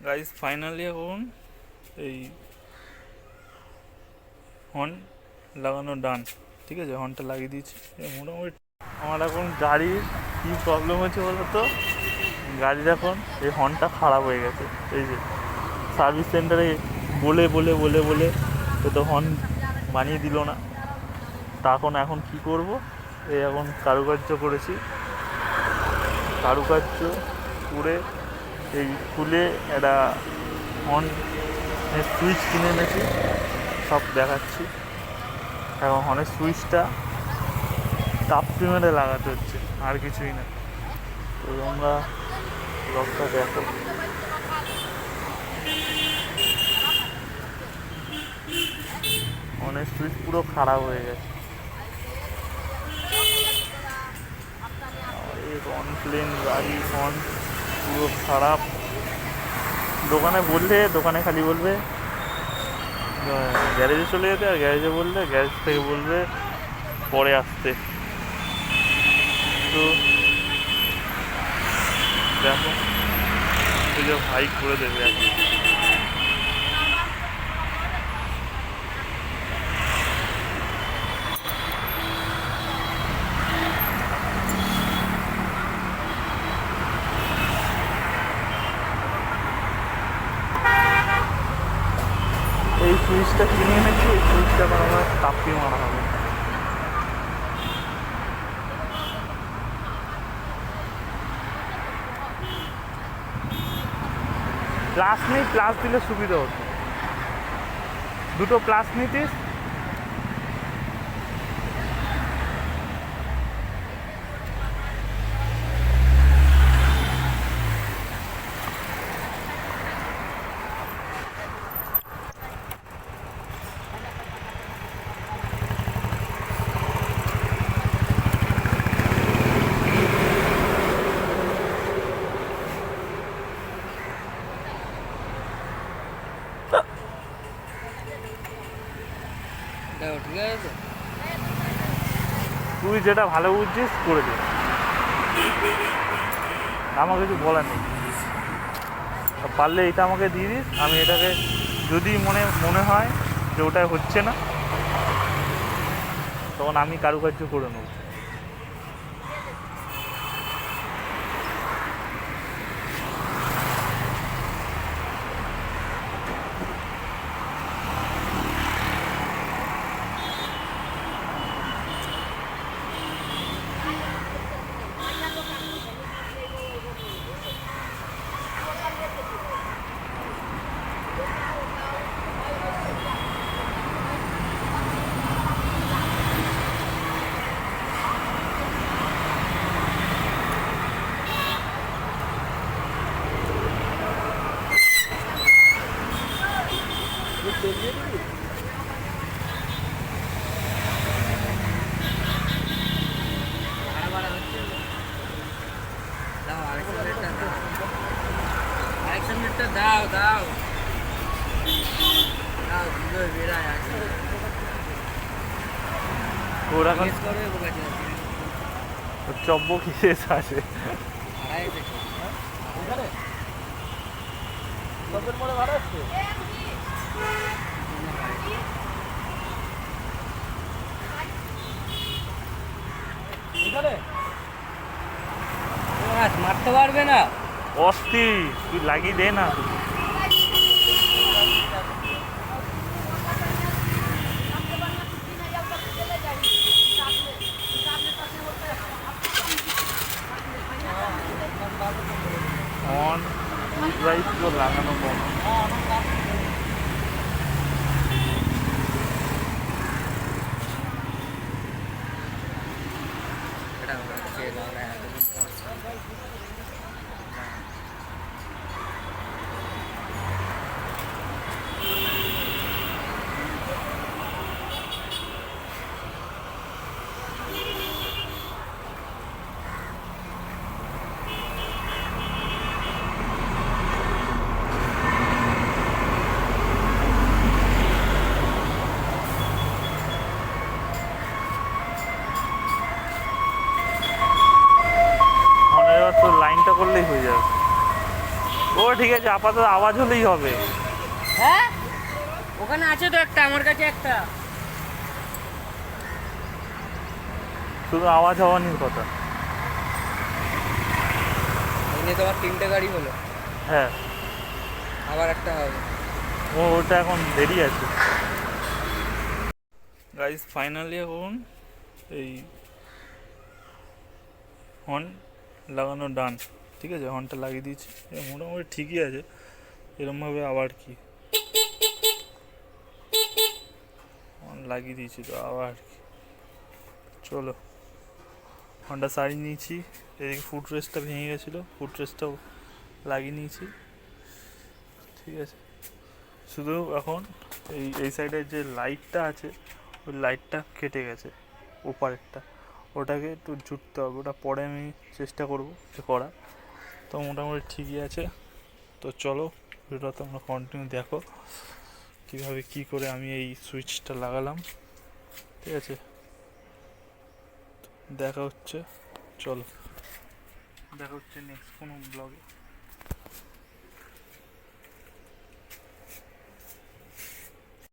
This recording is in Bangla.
গাইস ফাইনালি এখন এই হর্ন লাগানো ডান। ঠিক আছে, হর্নটা লাগিয়ে দিয়েছি মোটামুটি। আমার এখন গাড়ির কী প্রবলেম হচ্ছে বলো তো, গাড়ির এখন এই হর্নটা খারাপ হয়ে গেছে। এই যে সার্ভিস সেন্টারে বলে বলে বলে বলে তো হর্ন বানিয়ে দিল না। তা এখন কী করব, এই এখন কারুকার্য করেছি, কারুকার্য করে এই খুলে একটা হর্ন সুইচ কিনে এনেছি, সব দেখাচ্ছি। এখন হর্নের সুইচটা টাপ প্রিমেন্টে লাগাতে হচ্ছে, আর কিছুই না। তো তোমরা ব্লগটা দেখো। হর্নের সুইচ পুরো খারাপ হয়ে গেছে, এই কমপ্লেন গাড়ি হর্ন পুরো খারাপ। দোকানে বললে দোকানে খালি বলবে গ্যারেজে চলে যেতে, আর গ্যারেজে বললে গ্যারেজ থেকে বলবে পরে আসতে। তো দেখো যে ভাই করে দেবে এখন। এই সুইচটা কিনে এনেছি, এই সুইচটা আমার তাপিয়ে মারা হবে। প্লাস নেই, প্লাস দিলে সুবিধা হতো, দুটো প্লাস নিতিস। তুই যেটা ভালো বুঝছিস করে দে, আমার কিছু বলার নেই। পারলে এটা আমাকে দিয়ে দিস, আমি এটাকে যদি মনে হয় যে ওটাই হচ্ছে না, তখন আমি কারুকার্য করে নেব। দাও দাও ওর এখন চব্য খিসে আছে। মারতে পারবে না, অস্থির, তুই লাগিয়ে দে না। অন সুইচ তো লাগানো কম। ঠিক আছে, আপাতত আওয়াজ হলেই হবে। হ্যাঁ ওখানে আছে তো একটা, আমার কাছে একটা। শুধু আওয়াজ হওয়া নিয়ে কথা। এনে তোমার 3টে গাড়ি হলো, হ্যাঁ, আবার একটা হবে। ওটা এখন দেরি আছে। গাইস ফাইনালি এখন এই হর্ন লাগানো ডান, ঠিক আছে, হর্নটা লাগিয়ে দিয়েছি, মোটামুটি ঠিকই আছে। এরমভাবে আবার কি হর্ন লাগিয়ে দিয়েছি তো আবার কি, চলো হর্নটা সারিয়ে নিয়েছি। এদিকে ফুট রেস্টটা ভেঙে গেছিলো, ফুট রেস্টটাও লাগিয়ে নিয়েছি, ঠিক আছে। শুধু এখন এই সাইডের যে লাইটটা আছে, ওই লাইটটা কেটে গেছে ওপারেরটা, ওটাকে একটু জুটতে হবে, ওটা পরে আমি চেষ্টা করবো করা। তো মোটামুটি ঠিকই আছে। তো চলো ভিডিওটা তোমরা কন্টিনিউ দেখো কীভাবে কী করে আমি এই সুইচটা লাগালাম, ঠিক আছে। দেখা হচ্ছে, চলো দেখা হচ্ছে নেক্সট কোনো ব্লগে।